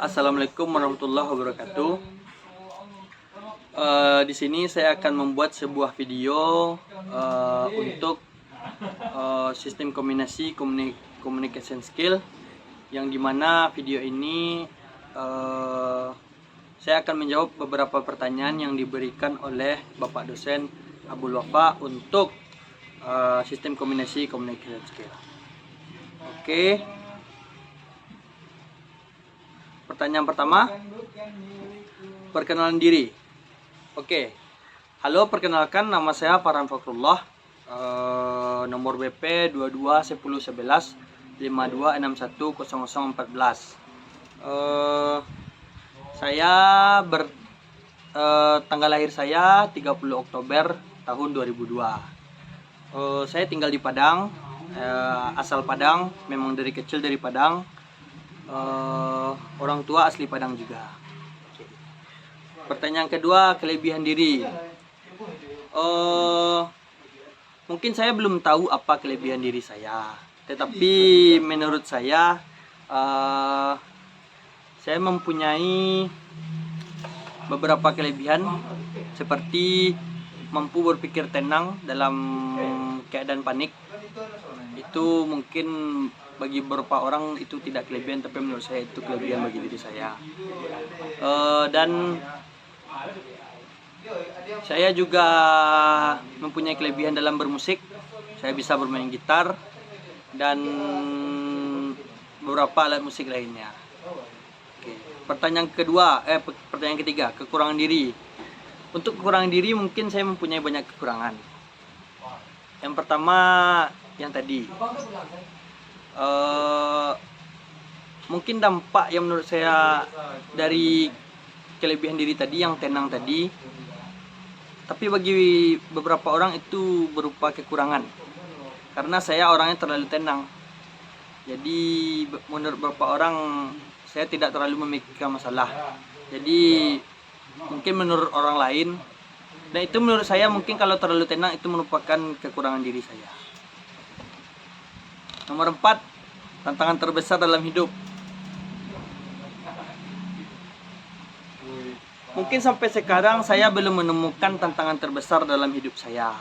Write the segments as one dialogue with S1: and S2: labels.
S1: Assalamualaikum warahmatullahi wabarakatuh. Di sini saya akan membuat sebuah video untuk sistem kombinasi communication skill, yang dimana video ini saya akan menjawab beberapa pertanyaan yang diberikan oleh Bapak dosen Abdul Wafa untuk sistem kombinasi communication skill. Oke. Pertanyaan pertama, perkenalan diri. Oke. Halo, perkenalkan, nama saya Farhan Fakrullah. Nomor BP 221011 52610014. Tanggal lahir saya 30 Oktober tahun 2002. Saya tinggal di Padang, asal Padang, memang dari kecil dari Padang. Orang tua asli Padang juga. Pertanyaan kedua, kelebihan diri. Mungkin saya belum tahu apa kelebihan diri saya, tetapi menurut saya mempunyai beberapa kelebihan, seperti mampu berpikir tenang dalam keadaan panik. Itu mungkin bagi beberapa orang itu tidak kelebihan, tapi menurut saya itu kelebihan bagi diri saya. Dan saya juga mempunyai kelebihan dalam bermusik. Saya bisa bermain gitar dan beberapa alat musik lainnya. Oke. Pertanyaan ketiga, kekurangan diri. Untuk kekurangan diri mungkin saya mempunyai banyak kekurangan. Yang pertama, yang tadi, mungkin dampak yang menurut saya dari kelebihan diri tadi, yang tenang tadi, tapi bagi beberapa orang itu berupa kekurangan, karena saya orangnya terlalu tenang. Jadi menurut beberapa orang saya tidak terlalu memikirkan masalah. Jadi mungkin menurut orang lain, dan itu menurut saya mungkin kalau terlalu tenang itu merupakan kekurangan diri saya. Nomor 4, tantangan terbesar dalam hidup. Mungkin sampai sekarang saya belum menemukan tantangan terbesar dalam hidup saya.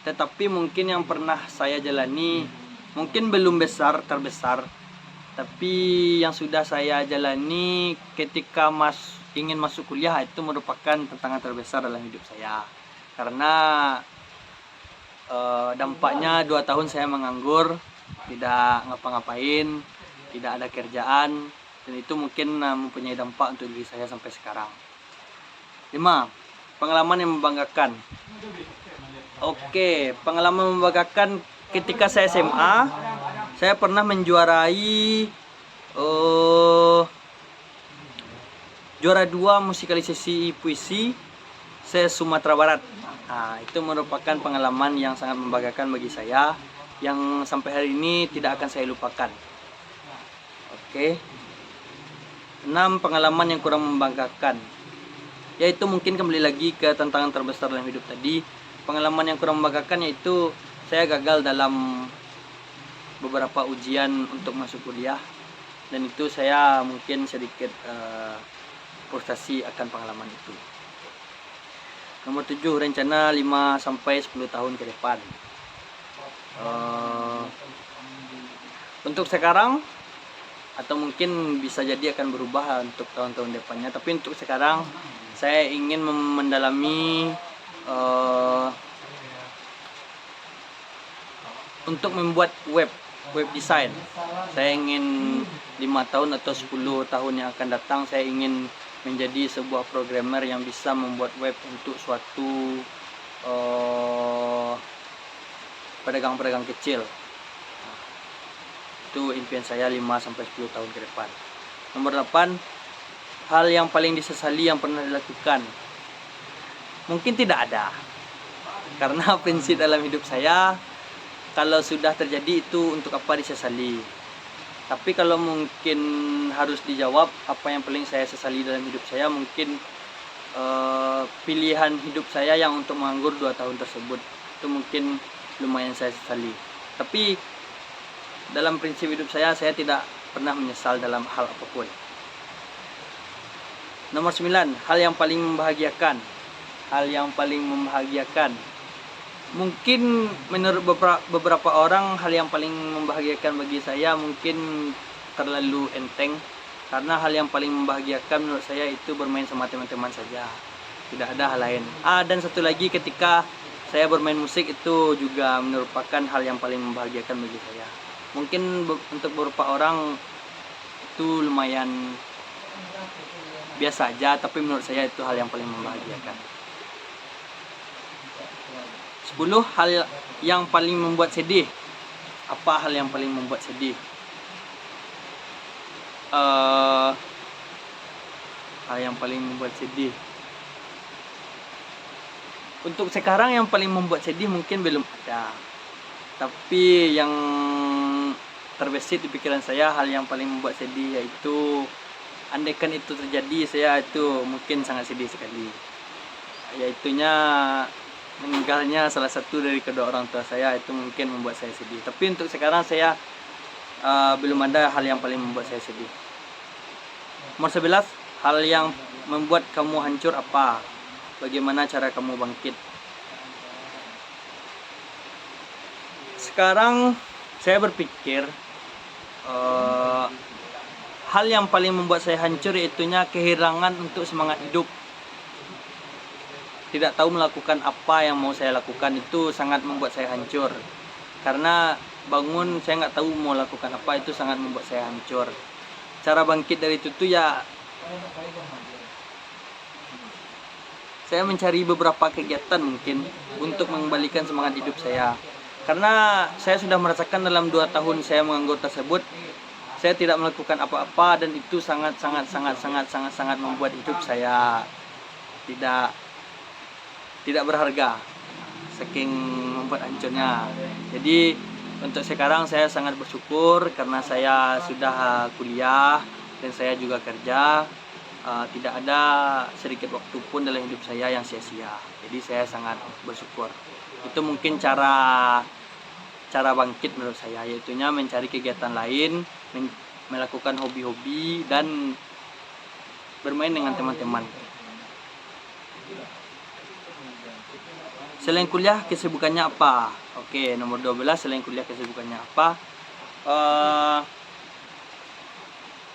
S1: Tetapi mungkin yang pernah saya jalani mungkin belum terbesar. Tapi yang sudah saya jalani ketika ingin masuk kuliah, itu merupakan tantangan terbesar dalam hidup saya. Karena dampaknya 2 tahun saya menganggur, tidak ngapa-ngapain, tidak ada kerjaan, dan itu mungkin mempunyai dampak untuk diri saya sampai sekarang. 5, pengalaman yang membanggakan. Oke, pengalaman membanggakan ketika saya SMA, saya pernah menjuarai juara 2 musikalisasi puisi se-Sumatera Barat. Nah, itu merupakan pengalaman yang sangat membanggakan bagi saya, yang sampai hari ini tidak akan saya lupakan. Oke. 6, pengalaman yang kurang membanggakan, yaitu mungkin kembali lagi ke tantangan terbesar dalam hidup tadi. Pengalaman yang kurang membanggakan yaitu saya gagal dalam beberapa ujian untuk masuk kuliah, dan itu saya mungkin sedikit frustasi akan pengalaman itu. Nomor 7, rencana 5-10 tahun ke depan. Untuk sekarang, atau mungkin bisa jadi akan berubah untuk tahun-tahun depannya, tapi untuk sekarang saya ingin mendalami untuk membuat web design. Saya ingin 5 tahun atau 10 tahun yang akan datang, saya ingin menjadi sebuah programmer yang bisa membuat web untuk suatu pedagang-pedagang kecil. Itu impian saya 5-10 tahun ke depan. Nomor 8, hal yang paling disesali yang pernah dilakukan. Mungkin tidak ada, karena prinsip dalam hidup saya, kalau sudah terjadi itu untuk apa disesali. Tapi kalau mungkin harus dijawab apa yang paling saya sesali dalam hidup saya, mungkin pilihan hidup saya yang untuk menganggur 2 tahun tersebut. Itu mungkin lumayan saya sesali. Tapi dalam prinsip hidup saya tidak pernah menyesal dalam hal apapun. Nomor 9, hal yang paling membahagiakan. Hal yang paling membahagiakan. Mungkin menurut beberapa orang hal yang paling membahagiakan bagi saya mungkin terlalu enteng. Karena hal yang paling membahagiakan menurut saya itu bermain sama teman-teman saja. Tidak ada hal lain. Dan satu lagi, ketika saya bermain musik itu juga merupakan hal yang paling membahagiakan bagi saya. Mungkin untuk beberapa orang itu lumayan biasa aja, tapi menurut saya itu hal yang paling membahagiakan. 10, hal yang paling membuat sedih. Apa hal yang paling membuat sedih? Hal yang paling membuat sedih. Untuk sekarang yang paling membuat sedih mungkin belum ada. Tapi yang terbesit di pikiran saya, hal yang paling membuat sedih yaitu andaikan itu terjadi, saya itu mungkin sangat sedih sekali. Yaitunya meninggalnya salah satu dari kedua orang tua saya, itu mungkin membuat saya sedih. Tapi untuk sekarang saya belum ada hal yang paling membuat saya sedih. Nomor 11, hal yang membuat kamu hancur apa? Bagaimana cara kamu bangkit? Sekarang saya berpikir hal yang paling membuat saya hancur yaitunya kehilangan untuk semangat hidup. Tidak tahu melakukan apa yang mau saya lakukan, itu sangat membuat saya hancur. Karena bangun saya nggak tahu mau lakukan apa, itu sangat membuat saya hancur. Cara bangkit dari itu tuh ya saya mencari beberapa kegiatan mungkin untuk mengembalikan semangat hidup saya. Karena saya sudah merasakan dalam 2 tahun saya menganggur tersebut, saya tidak melakukan apa-apa, dan itu sangat membuat hidup saya tidak berharga, saking membuat hancurnya. Jadi untuk sekarang saya sangat bersyukur karena saya sudah kuliah dan saya juga kerja. Tidak ada sedikit waktu pun dalam hidup saya yang sia-sia. Jadi saya sangat bersyukur. Itu mungkin cara bangkit menurut saya, yaitunya mencari kegiatan lain, melakukan hobi-hobi, dan bermain dengan teman-teman. Selain kuliah, kesibukannya apa? Oke, nomor 12, selain kuliah kesibukannya apa?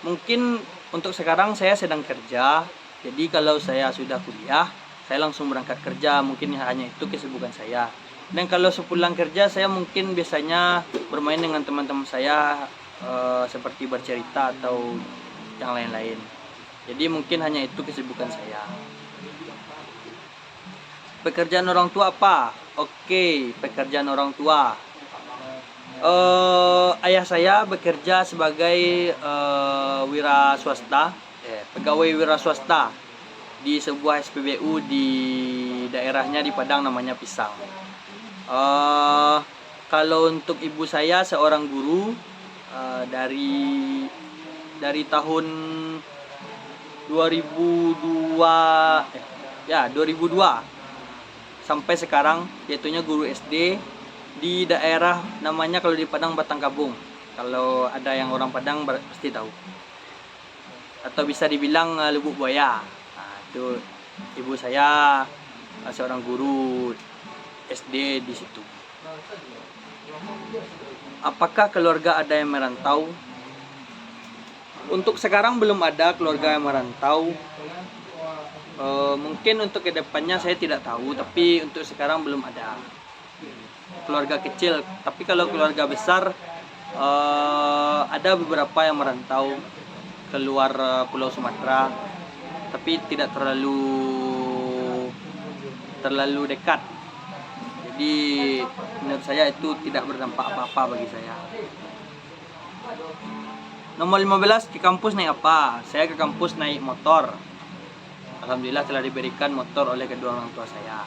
S1: Mungkin untuk sekarang saya sedang kerja. Jadi kalau saya sudah kuliah, saya langsung berangkat kerja. Mungkin hanya itu kesibukan saya. Dan kalau sepulang kerja, saya mungkin biasanya bermain dengan teman-teman saya, seperti bercerita atau yang lain-lain. Jadi mungkin hanya itu kesibukan saya. Pekerjaan orang tua apa? Oke, pekerjaan orang tua. Ayah saya bekerja sebagai wira swasta, pegawai wira swasta di sebuah SPBU di daerahnya di Padang, namanya Pisang. Kalau untuk ibu saya seorang guru, dari tahun 2002 sampai sekarang, yaitunya guru SD di daerah namanya, kalau di Padang, Batangkabung. Kalau ada yang orang Padang pasti tahu, atau bisa dibilang Lubuk Buaya. Itu ibu saya seorang guru SD di situ. Apakah keluarga ada yang merantau? Untuk sekarang belum ada keluarga yang merantau. Mungkin untuk kedepannya saya tidak tahu, tapi untuk sekarang belum ada keluarga kecil. Tapi kalau keluarga besar, ada beberapa yang merantau keluar Pulau Sumatera, tapi tidak terlalu dekat. Jadi menurut saya itu tidak berdampak apa-apa bagi saya. Nomor 15, ke kampus naik apa? Saya ke kampus naik motor. Alhamdulillah telah diberikan motor oleh kedua orang tua saya.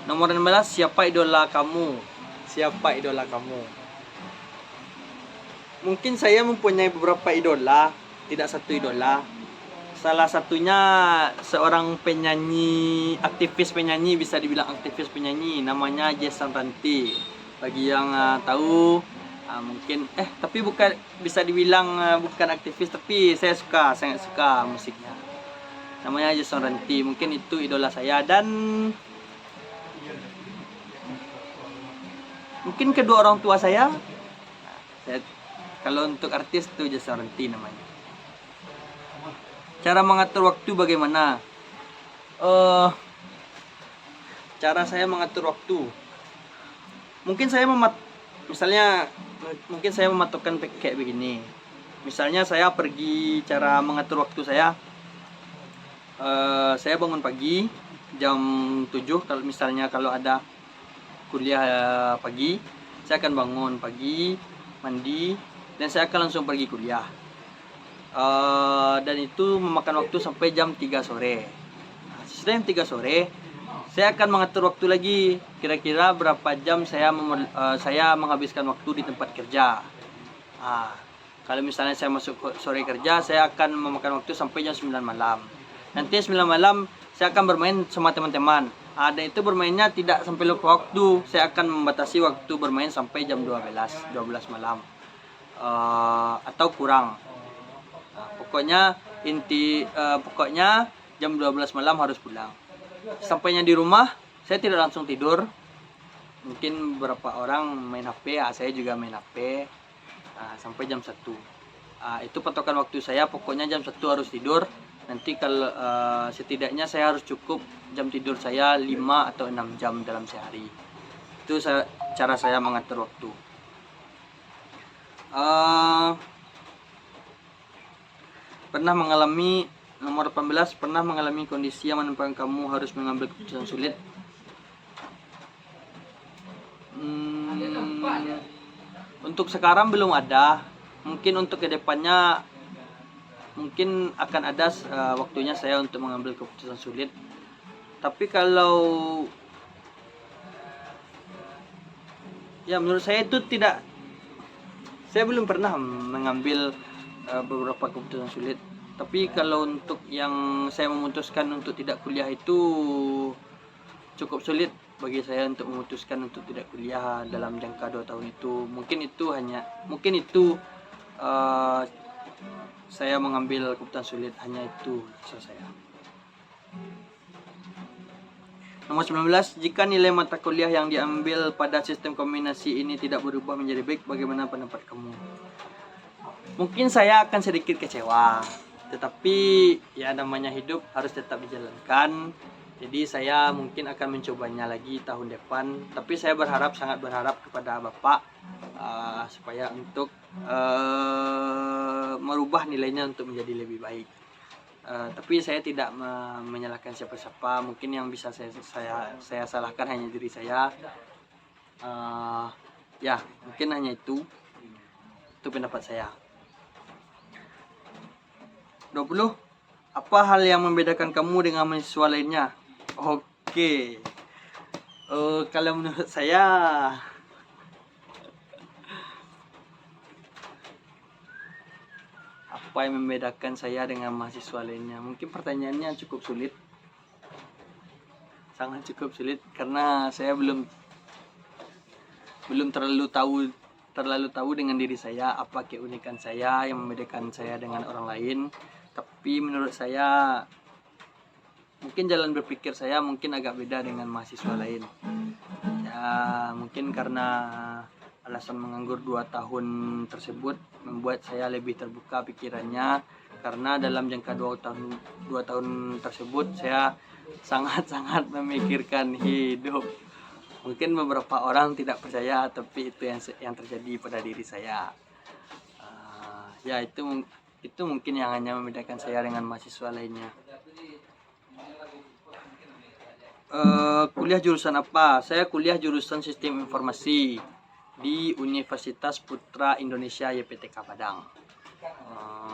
S1: Nomor 16, siapa idola kamu? Siapa idola kamu? Mungkin saya mempunyai beberapa idola, tidak satu idola. Salah satunya seorang penyanyi, aktivis penyanyi, bisa dibilang aktivis penyanyi, namanya Jason Ranti. Bagi yang tahu, mungkin tapi bukan, bisa dibilang bukan aktivis, tapi saya sangat suka musiknya. namanya Jason Ranti. Mungkin itu idola saya. Dan mungkin kedua orang tua saya, kalau untuk artis itu Jason Ranti namanya. Cara mengatur waktu bagaimana? Cara saya mengatur waktu, mungkin saya mematokkan kayak begini. Misalnya saya pergi, cara mengatur waktu saya bangun pagi jam 7. Kalau ada kuliah pagi, saya akan bangun pagi, mandi, dan saya akan langsung pergi kuliah. Dan itu memakan waktu sampai jam 3 sore. Setelah jam 3 sore, saya akan mengatur waktu lagi, kira-kira berapa jam saya menghabiskan waktu di tempat kerja. Kalau misalnya saya masuk sore kerja, saya akan memakan waktu sampai jam 9 malam. Nanti 9 malam saya akan bermain sama teman-teman. Dan itu bermainnya tidak sampai lupa waktu. Saya akan membatasi waktu bermain sampai jam 12 malam atau kurang. Pokoknya jam 12 malam harus pulang. Sampainya di rumah, saya tidak langsung tidur. Mungkin beberapa orang main HP, saya juga main HP sampai jam 1. Itu patokan waktu saya, pokoknya jam 1 harus tidur. Nanti kalau setidaknya saya harus cukup jam tidur saya 5 atau 6 jam dalam sehari. Itu cara saya mengatur waktu. Nomor 18, pernah mengalami kondisi yang menyebabkan kamu harus mengambil keputusan sulit? Untuk sekarang belum ada. Mungkin untuk kedepannya mungkin akan ada waktunya saya untuk mengambil keputusan sulit. Tapi kalau menurut saya itu tidak, saya belum pernah mengambil beberapa keputusan sulit. Tapi kalau untuk yang saya memutuskan untuk tidak kuliah itu cukup sulit bagi saya untuk memutuskan untuk tidak kuliah dalam jangka 2 tahun itu. Mungkin itu saya mengambil keputusan sulit, hanya itu rasa saya. Nomor 19, jika nilai mata kuliah yang diambil pada sistem kombinasi ini tidak berubah menjadi baik, bagaimana pendapat kamu? Mungkin saya akan sedikit kecewa, tetapi ya namanya hidup harus tetap dijalankan. Jadi saya mungkin akan mencobanya lagi tahun depan. Tapi saya sangat berharap kepada Bapak supaya untuk merubah nilainya untuk menjadi lebih baik. Tapi saya tidak menyalahkan siapa-siapa. Mungkin yang bisa saya salahkan hanya diri saya. Mungkin hanya itu pendapat saya. 20, apa hal yang membedakan kamu dengan mahasiswa lainnya? Oke. Kalau menurut saya, apa yang membedakan saya dengan mahasiswa lainnya? Mungkin pertanyaannya cukup sulit. Sangat cukup sulit karena saya belum terlalu tahu dengan diri saya apa keunikan saya yang membedakan saya dengan orang lain. Tapi menurut saya mungkin jalan berpikir saya mungkin agak beda dengan mahasiswa lain. Ya, mungkin karena alasan menganggur 2 tahun tersebut membuat saya lebih terbuka pikirannya, karena dalam jangka 2 tahun tersebut saya sangat-sangat memikirkan hidup. Mungkin beberapa orang tidak percaya, tapi itu yang terjadi pada diri saya. Itu mungkin yang hanya membedakan saya dengan mahasiswa lainnya. Kuliah jurusan apa? Saya kuliah jurusan Sistem Informasi di Universitas Putra Indonesia YPTK Padang.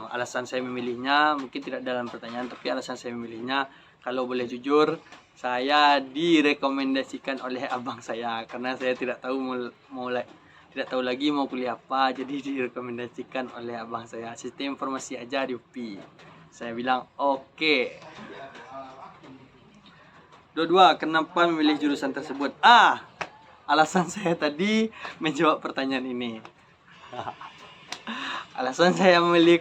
S1: Alasan saya memilihnya mungkin tidak dalam pertanyaan, tapi alasan saya memilihnya, kalau boleh jujur, saya direkomendasikan oleh abang saya karena saya tidak tahu lagi mau kuliah apa, jadi direkomendasikan oleh abang saya, Sistem Informasi aja di UPI. Saya bilang oke. 22, kenapa memilih jurusan tersebut? Alasan saya tadi menjawab pertanyaan ini. Alasan saya memilih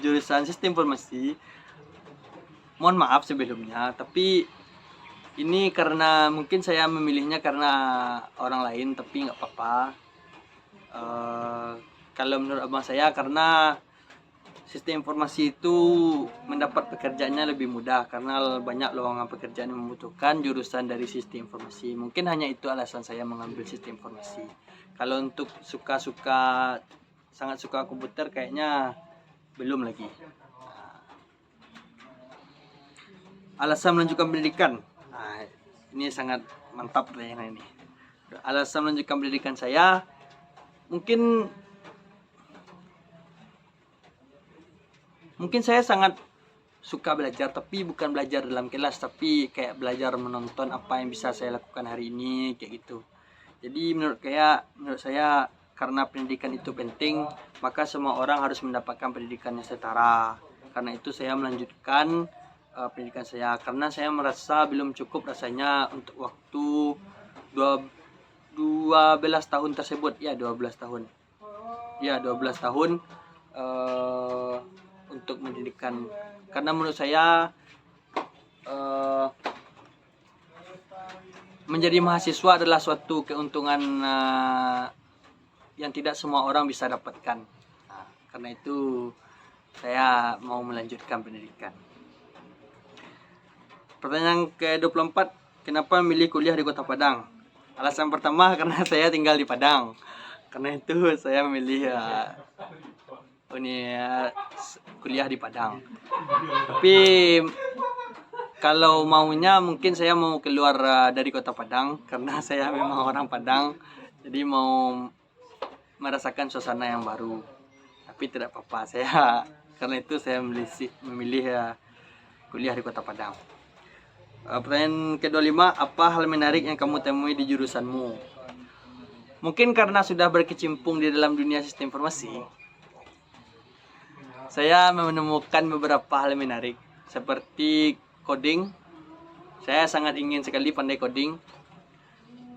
S1: jurusan Sistem Informasi Mohon maaf sebelumnya, tapi ini karena mungkin saya memilihnya karena orang lain, tapi nggak apa-apa. Kalau menurut abang saya, karena sistem informasi itu mendapat pekerjaannya lebih mudah karena banyak lowongan pekerjaan yang membutuhkan jurusan dari sistem informasi. Mungkin hanya itu alasan saya mengambil sistem informasi. Kalau untuk sangat suka komputer kayaknya belum lagi. Alasan melanjutkan pendidikan. Ini sangat mantap pertanyaan ini. Alasan melanjutkan pendidikan saya, mungkin saya sangat suka belajar, tapi bukan belajar dalam kelas, tapi kayak belajar menonton apa yang bisa saya lakukan hari ini, kayak gitu. Jadi menurut saya karena pendidikan itu penting, maka semua orang harus mendapatkan pendidikan yang setara. Karena itu saya melanjutkan pendidikan saya, karena saya merasa belum cukup rasanya untuk waktu 12 tahun tersebut. Ya 12 tahun untuk pendidikan. Karena menurut saya menjadi mahasiswa adalah suatu keuntungan yang tidak semua orang bisa dapatkan. Karena itu saya mau melanjutkan pendidikan. Pertanyaan ke-24, kenapa memilih kuliah di Kota Padang? Alasan pertama karena saya tinggal di Padang. Karena itu saya memilih kuliah di Padang. Tapi kalau maunya mungkin saya mau keluar dari Kota Padang karena saya memang orang Padang. Jadi mau merasakan suasana yang baru. Tapi tidak apa-apa, karena itu saya memilih kuliah di Kota Padang. Pertanyaan ke-25, apa hal menarik yang kamu temui di jurusanmu? Mungkin karena sudah berkecimpung di dalam dunia sistem informasi, saya menemukan beberapa hal menarik seperti coding. Saya sangat ingin sekali pandai coding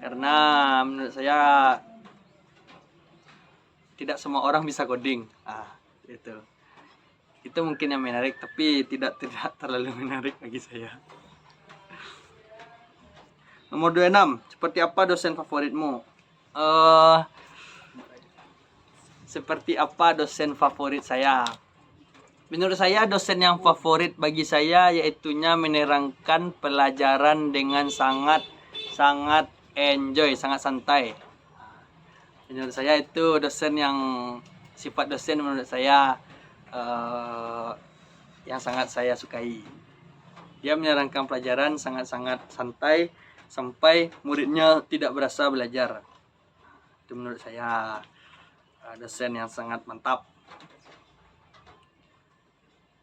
S1: karena menurut saya tidak semua orang bisa coding. Itu mungkin yang menarik, tapi tidak terlalu menarik bagi saya. Nomor 26, seperti apa dosen favoritmu? Seperti apa dosen favorit saya? Menurut saya dosen yang favorit bagi saya yaitunya menerangkan pelajaran dengan sangat enjoy, sangat santai. Menurut saya itu sifat dosen menurut saya yang sangat saya sukai. Dia menerangkan pelajaran sangat santai sampai muridnya tidak berasa belajar. Itu menurut saya dosen yang sangat mantap.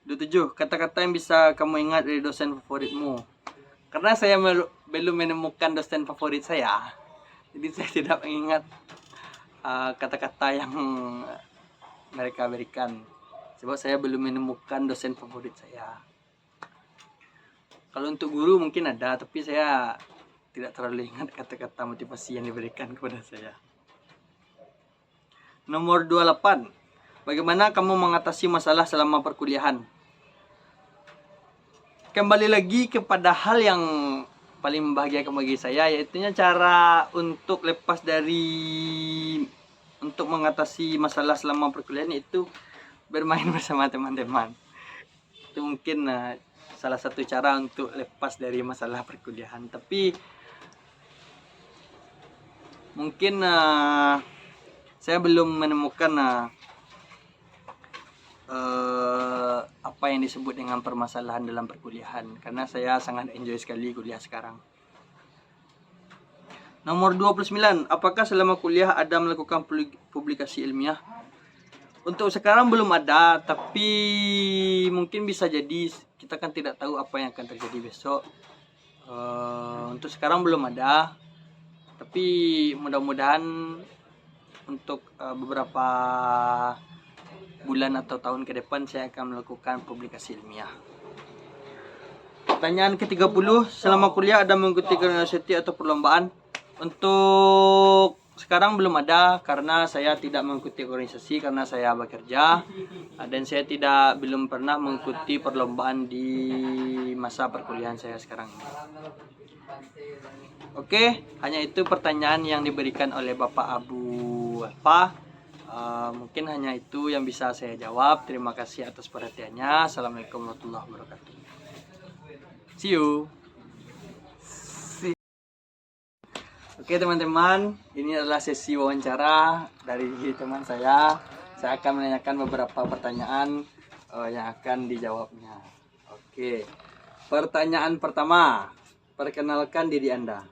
S1: 27, kata-kata yang bisa kamu ingat dari dosen favoritmu. Karena saya belum menemukan dosen favorit saya, jadi saya tidak mengingat kata-kata yang mereka berikan. Sebab saya belum menemukan dosen favorit saya. Kalau untuk guru mungkin ada, tapi saya tidak terlalu ingat kata-kata motivasi yang diberikan kepada saya. Nomor 28, bagaimana kamu mengatasi masalah selama perkuliahan? Kembali lagi kepada hal yang paling membahagiakan bagi saya, yaitu cara untuk untuk mengatasi masalah selama perkuliahan, itu bermain bersama teman-teman. Itu mungkin salah satu cara untuk lepas dari masalah perkuliahan. Tapi mungkin saya belum menemukan apa yang disebut dengan permasalahan dalam perkuliahan, karena saya sangat enjoy sekali kuliah sekarang. Nomor 29, apakah selama kuliah ada melakukan publikasi ilmiah? Untuk sekarang belum ada, tapi mungkin bisa jadi, kita kan tidak tahu apa yang akan terjadi besok. Untuk sekarang belum ada, tapi mudah-mudahan untuk beberapa bulan atau tahun ke depan saya akan melakukan publikasi ilmiah. Pertanyaan ke-30, selama kuliah ada mengikuti organisasi atau perlombaan? Untuk sekarang belum ada karena saya tidak mengikuti organisasi karena saya bekerja, dan saya belum pernah mengikuti perlombaan di masa perkuliahan saya sekarang ini. Oke, hanya itu pertanyaan yang diberikan oleh Bapak Abu Alfa. Mungkin hanya itu yang bisa saya jawab. Terima kasih atas perhatiannya. Assalamualaikum warahmatullahi wabarakatuh. See you. Oke teman-teman, ini adalah sesi wawancara dari teman saya. Saya akan menanyakan beberapa pertanyaan yang akan dijawabnya. Oke, pertanyaan pertama, perkenalkan diri Anda.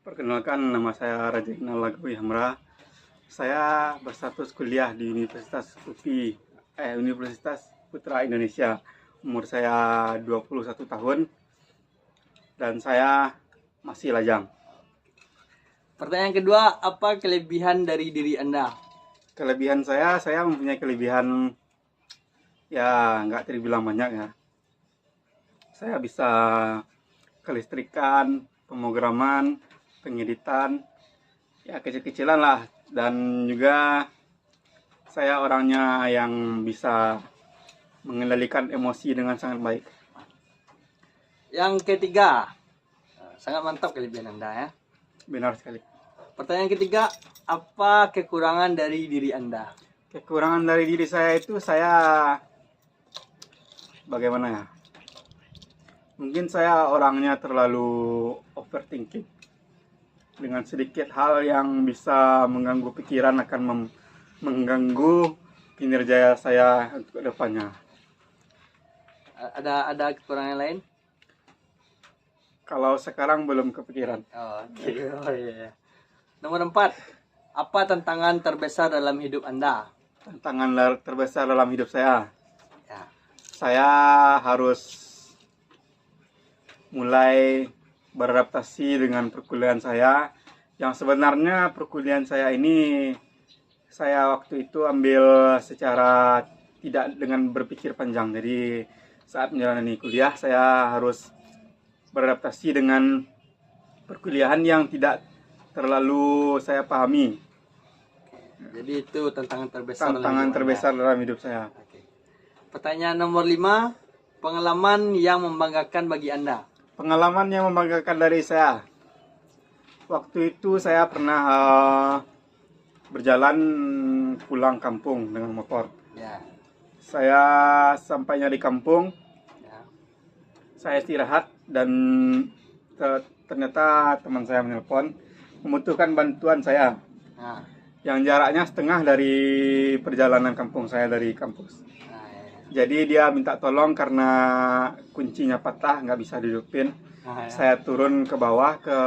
S2: Perkenalkan, nama saya Rajekna Lagawi Hamra. Saya berstatus kuliah di Universitas UPI, Universitas Putra Indonesia. Umur saya 21 tahun dan saya masih lajang.
S1: Pertanyaan kedua, apa kelebihan dari diri Anda?
S2: Kelebihan saya mempunyai kelebihan ya nggak terbilang banyak ya. Saya bisa kelistrikan, pemrograman, pengeditan, ya kecil-kecilan lah. Dan juga saya orangnya yang bisa mengendalikan emosi dengan sangat baik.
S1: Yang ketiga, sangat mantap kelebihan Anda ya.
S2: Benar sekali.
S1: Pertanyaan ketiga, apa kekurangan dari diri Anda?
S2: Kekurangan dari diri saya itu saya bagaimana ya? Mungkin saya orangnya terlalu overthinking. Dengan sedikit hal yang bisa mengganggu pikiran akan mengganggu kinerja saya untuk kedepannya.
S1: Ada kekurangan lain?
S2: Kalau sekarang belum kepikiran.
S1: Oh iya. Nomor 4, apa tantangan terbesar dalam hidup Anda?
S2: Tantangan terbesar dalam hidup saya.
S1: Ya.
S2: Saya harus mulai beradaptasi dengan perkuliahan saya. Yang sebenarnya perkuliahan saya ini saya waktu itu ambil secara tidak dengan berpikir panjang. Jadi saat menjalani kuliah saya harus beradaptasi dengan perkuliahan yang tidak terlalu saya pahami.
S1: Jadi itu tantangan terbesar
S2: dalam hidup saya.
S1: Oke. Pertanyaan nomor 5, pengalaman yang membanggakan bagi Anda.
S2: Pengalaman yang membanggakan dari saya. Waktu itu saya pernah berjalan pulang kampung dengan motor.
S1: Ya.
S2: Saya sampainya di kampung,
S1: Ya.
S2: saya istirahat dan ternyata teman saya menelpon membutuhkan bantuan saya.
S1: Nah.
S2: Yang jaraknya setengah dari perjalanan kampung saya dari kampus.
S1: Nah,
S2: ya. Jadi dia minta tolong karena kuncinya patah, nggak bisa dihidupin.
S1: Nah, ya.
S2: Saya turun ke bawah ke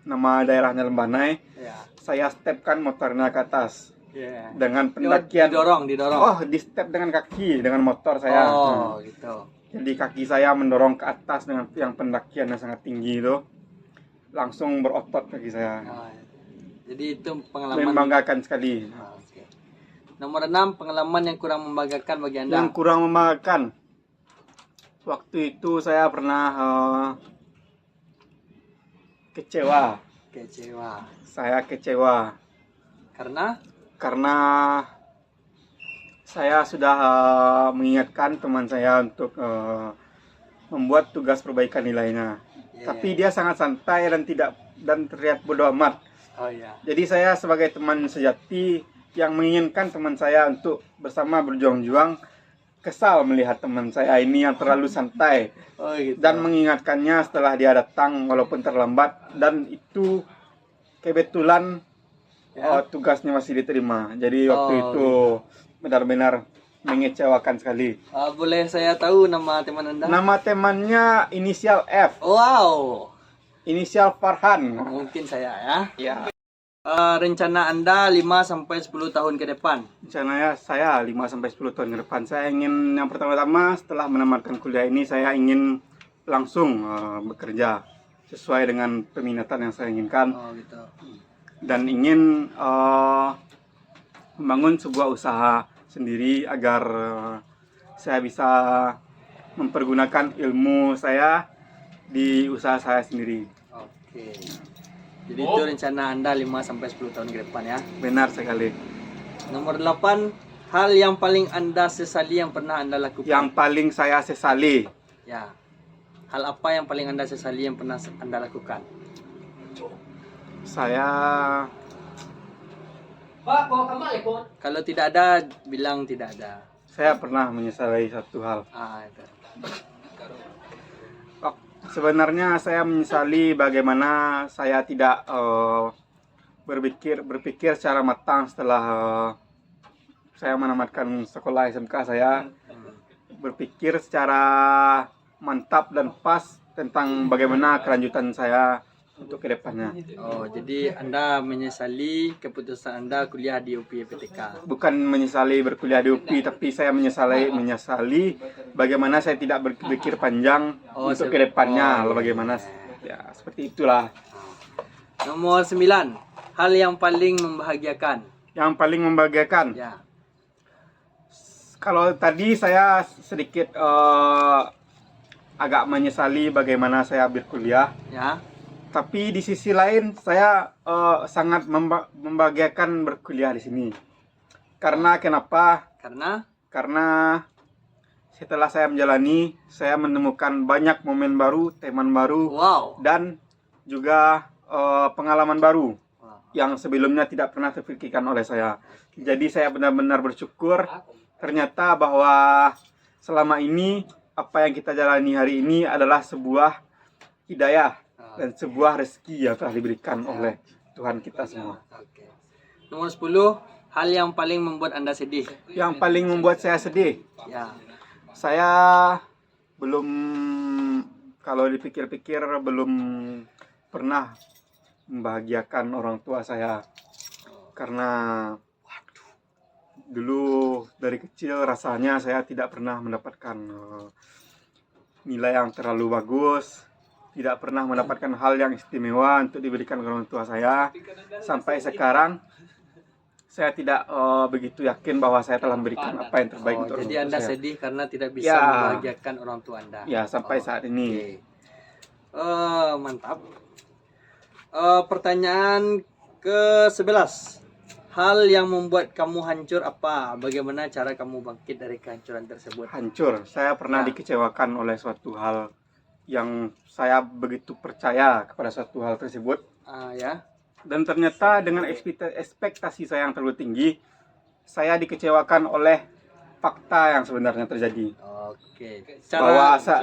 S2: nama daerahnya Lembanai.
S1: Ya.
S2: Saya stepkan motornya ke atas.
S1: Ya.
S2: Dengan pendakian.
S1: Didorong.
S2: Oh, di step dengan kaki dengan motor saya.
S1: Oh, gitu.
S2: Jadi kaki saya mendorong ke atas dengan yang pendakian yang sangat tinggi itu. Langsung berotot kaki saya.
S1: Oh, ya. Jadi itu pengalaman
S2: membanggakan sekali.
S1: Okay. Nomor 6, pengalaman yang kurang membanggakan bagi Anda.
S2: Yang kurang membanggakan. Waktu itu saya pernah kecewa. Saya kecewa. Karena saya sudah mengingatkan teman saya untuk membuat tugas perbaikan nilainya. Tapi dia sangat santai dan terlihat bodoh amat.
S1: Oh iya.
S2: Jadi saya sebagai teman sejati yang menginginkan teman saya untuk bersama berjuang-juang, kesal melihat teman saya ini yang terlalu santai.
S1: Oh, gitu.
S2: Dan mengingatkannya setelah dia datang walaupun terlambat, dan itu kebetulan ya. Tugasnya masih diterima. Jadi waktu itu benar-benar mengecewakan sekali.
S1: Boleh saya tahu nama teman Anda?
S2: Nama temannya inisial F.
S1: Wow.
S2: Inisial Farhan.
S1: Mungkin saya ya.
S2: Ya.
S1: Rencana Anda 5-10 tahun ke depan?
S2: Rencananya saya 5-10 tahun ke depan. Saya ingin yang pertama-tama setelah menamatkan kuliah ini, saya ingin langsung bekerja sesuai dengan peminatan yang saya inginkan.
S1: Oh gitu.
S2: Dan ingin membangun sebuah usaha sendiri agar saya bisa mempergunakan ilmu saya di usaha saya sendiri.
S1: Oke. Jadi itu rencana Anda 5 sampai 10 tahun ke depan ya.
S2: Benar sekali.
S1: Nomor 8, hal yang paling Anda sesali yang pernah Anda lakukan.
S2: Yang paling saya sesali,
S1: Ya. Hal apa yang paling Anda sesali yang pernah Anda lakukan?
S2: saya
S1: Kalau tidak ada, bilang tidak ada.
S2: pernah menyesali satu hal.
S1: Itu.
S2: Sebenarnya saya menyesali bagaimana saya tidak berpikir secara matang setelah saya menamatkan sekolah SMK saya. Berpikir secara mantap dan pas tentang bagaimana kelanjutan saya untuk kedepannya.
S1: Oh, jadi Anda menyesali keputusan Anda kuliah di UPI PTK.
S2: Bukan menyesali berkuliah di UPI, tapi saya menyesali bagaimana saya tidak berpikir panjang untuk kedepannya. Bagaimana ya seperti itulah.
S1: Nomor 9, hal yang paling membahagiakan.
S2: Yang paling membahagiakan.
S1: Ya.
S2: Kalau tadi saya sedikit agak menyesali bagaimana saya berkuliah.
S1: Ya.
S2: Tapi di sisi lain saya sangat membahagiakan berkuliah di sini. Karena kenapa? Karena setelah saya menjalani, saya menemukan banyak momen baru, teman baru, dan juga pengalaman baru yang sebelumnya tidak pernah terpikirkan oleh saya. Jadi saya benar-benar bersyukur ternyata bahwa selama ini apa yang kita jalani hari ini adalah sebuah hidayah dan sebuah rezeki yang telah diberikan oleh Tuhan kita semua.
S1: Oke. Nomor 10, hal yang paling membuat Anda sedih.
S2: Yang paling membuat saya sedih.
S1: Ya.
S2: Saya belum, kalau dipikir-pikir, belum pernah membahagiakan orang tua saya. Karena dulu dari kecil rasanya saya tidak pernah mendapatkan nilai yang terlalu bagus. Tidak pernah mendapatkan hal yang istimewa untuk diberikan ke orang tua saya. Sampai sekarang saya tidak begitu yakin bahwa saya telah memberikan apa yang terbaik untuk orang tua saya.
S1: Jadi Anda sedih karena tidak bisa membahagiakan orang tua Anda.
S2: Ya, sampai saat ini.
S1: Mantap. Pertanyaan ke-11. Hal yang membuat kamu hancur apa? Bagaimana cara kamu bangkit dari kehancuran tersebut?
S2: Hancur. Saya pernah dikecewakan oleh suatu hal yang saya begitu percaya kepada suatu hal tersebut.
S1: Ya.
S2: Dan ternyata dengan ekspektasi saya yang terlalu tinggi, saya dikecewakan oleh fakta yang sebenarnya terjadi.
S1: Oke.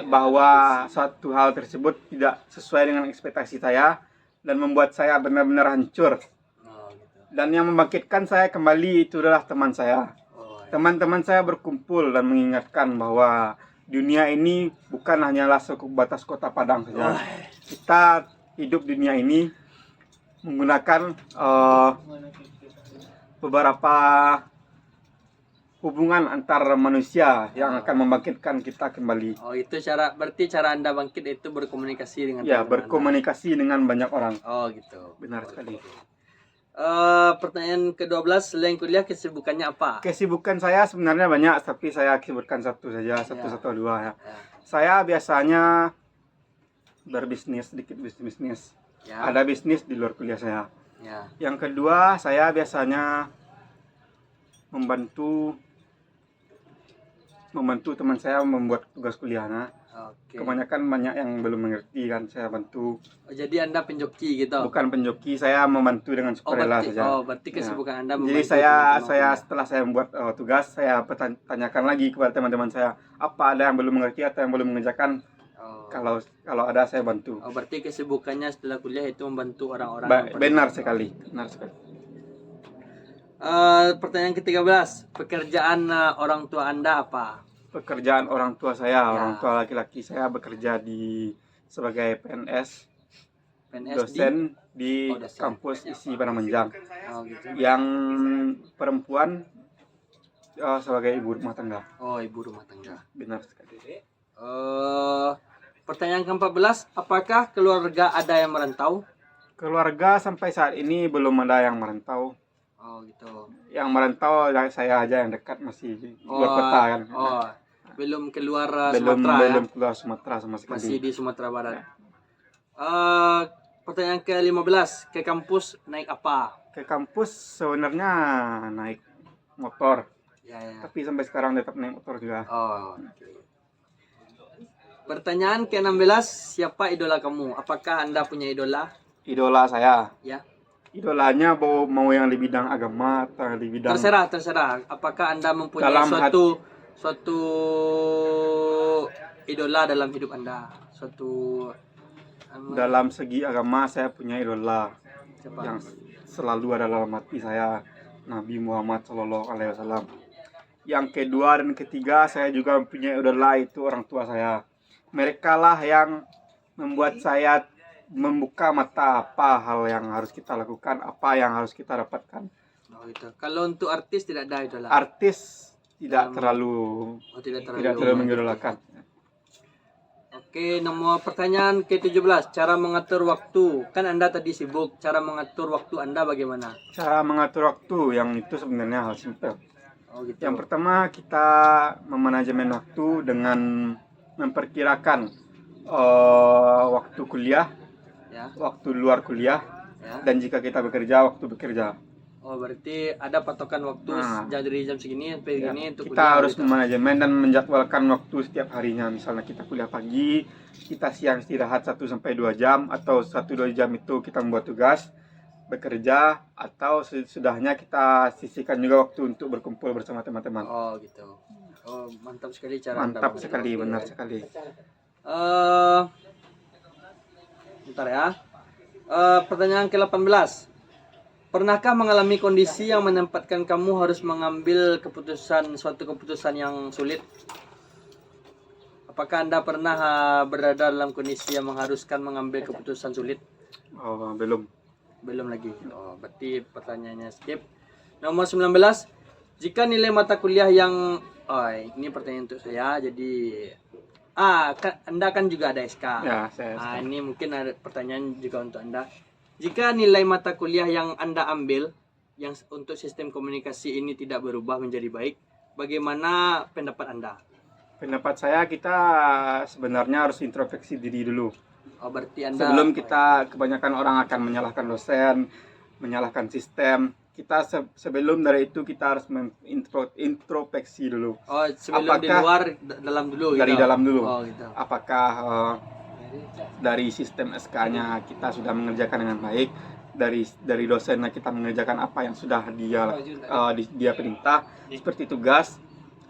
S2: Bahwa suatu hal tersebut tidak sesuai dengan ekspektasi saya dan membuat saya benar-benar hancur. Dan yang membangkitkan saya kembali itu adalah teman saya. Teman-teman saya berkumpul dan mengingatkan bahwa dunia ini bukan hanyalah sebatas kota Padang saja. Kita hidup dunia ini menggunakan beberapa hubungan antar manusia yang akan membangkitkan kita kembali.
S1: Itu berarti cara Anda bangkit itu berkomunikasi dengan
S2: berkomunikasi dengan banyak orang.
S1: Gitu.
S2: Benar sekali.
S1: Pertanyaan ke-12, selain kuliah kesibukannya apa?
S2: Kesibukan saya sebenarnya banyak, tapi saya sebutkan satu saja, atau dua ya. Saya biasanya berbisnis, sedikit bisnis. Ada bisnis di luar kuliah saya. Yang kedua, saya biasanya membantu teman saya membuat tugas kuliahnya. Kebanyakan banyak yang belum mengerti kan, saya bantu.
S1: Jadi Anda penjoki gitu?
S2: Bukan penjoki, saya membantu dengan sukarela saja.
S1: Berarti kesibukan Anda membantu.
S2: Jadi saya setelah saya membuat tugas, saya tanyakan lagi kepada teman-teman saya, apa ada yang belum mengerti atau yang belum mengerjakan. Kalau ada saya bantu.
S1: Berarti kesibukannya setelah kuliah itu membantu orang-orang.
S2: Benar sekali.
S1: Pertanyaan ke-13, pekerjaan orang tua Anda apa?
S2: Pekerjaan orang tua saya, orang tua laki-laki saya bekerja sebagai PNS dosen di kampus ISI Panamenjang. Yang perempuan sebagai ibu rumah tangga.
S1: Ibu rumah tangga.
S2: Benar sekali.
S1: Pertanyaan ke-14, apakah keluarga ada yang merantau?
S2: Keluarga sampai saat ini belum ada yang merantau.
S1: Gitu.
S2: Yang merantau saya aja yang dekat masih di luar kota kan.
S1: Belum keluar Sumatera.
S2: Belum keluar Sumatera sama sekali.
S1: Masih di Sumatera Barat. Pertanyaan ke-15, ke kampus naik apa?
S2: Ke kampus sebenarnya naik motor,
S1: Ya.
S2: tapi sampai sekarang tetap naik motor juga.
S1: Oh, oke. Pertanyaan ke-16, siapa idola kamu? Apakah Anda punya idola?
S2: Idola saya,
S1: Ya.
S2: idolanya mau yang di bidang agama atau di bidang
S1: Terserah. Apakah Anda mempunyai
S2: dalam
S1: suatu idola dalam hidup Anda?
S2: dalam segi agama saya punya idola
S1: Siapa?
S2: yang selalu ada dalam hati saya, Nabi Muhammad Shallallahu Alaihi Wasallam. Yang kedua dan ketiga saya juga mempunyai idola, itu orang tua saya. Mereka lah yang membuat saya membuka mata apa hal yang harus kita lakukan, apa yang harus kita dapatkan.
S1: Oh, gitu. Kalau untuk artis tidak ada idola.
S2: Artis tidak
S1: Dalam-
S2: terlalu
S1: tidak
S2: tidak terlalu mengidolakan.
S1: Oke, nomor pertanyaan ke-17, cara mengatur waktu. Kan Anda tadi sibuk, cara mengatur waktu Anda bagaimana?
S2: Cara mengatur waktu yang itu sebenarnya hal simpel.
S1: Oh, gitu.
S2: Yang pertama kita memanajemen waktu dengan memperkirakan waktu kuliah,
S1: Ya,
S2: waktu luar kuliah,
S1: ya.
S2: dan jika kita bekerja, waktu bekerja.
S1: Oh, berarti ada patokan waktu
S2: Nah.
S1: dari jam segini sampai
S2: Ya,
S1: gini untuk
S2: kita
S1: kuliah,
S2: harus
S1: gitu.
S2: memanajemen dan menjadwalkan waktu setiap harinya. Misalnya kita kuliah pagi, kita siang istirahat 1-2 jam, atau 1-2 jam itu kita membuat tugas, bekerja, atau sesudahnya kita sisihkan juga waktu untuk berkumpul bersama teman-teman.
S1: Oh, gitu. Oh, mantap sekali cara Anda
S2: Mantap
S1: mengatur
S2: sekali,
S1: waktu.
S2: benar sekali.
S1: Bentar ya. Pertanyaan ke-18. Pernahkah mengalami kondisi yang menempatkan kamu harus mengambil suatu keputusan yang sulit? Apakah Anda pernah berada dalam kondisi yang mengharuskan mengambil keputusan sulit?
S2: Oh, belum.
S1: Belum lagi. Oh, berarti pertanyaannya skip. Nomor 19. Jika nilai mata kuliah yang ini pertanyaan untuk saya. Jadi Anda kan juga ada SK.
S2: Ya, saya
S1: Ini mungkin ada pertanyaan juga untuk Anda. Jika nilai mata kuliah yang Anda ambil yang untuk sistem komunikasi ini tidak berubah menjadi baik, bagaimana pendapat Anda?
S2: pendapat saya kita sebenarnya harus introspeksi diri dulu.
S1: Oh, berarti Anda
S2: Sebelum kita, kebanyakan orang akan menyalahkan dosen, menyalahkan sistem. Kita sebelum dari itu kita harus introspeksi dulu.
S1: Oh, sebelum di luar dalam dulu
S2: Dari
S1: gitu.
S2: dalam dulu.
S1: Oh, gitu.
S2: Apakah dari sistem SK-nya kita sudah mengerjakan dengan baik, dari dosennya kita mengerjakan apa yang sudah dia perintah seperti tugas,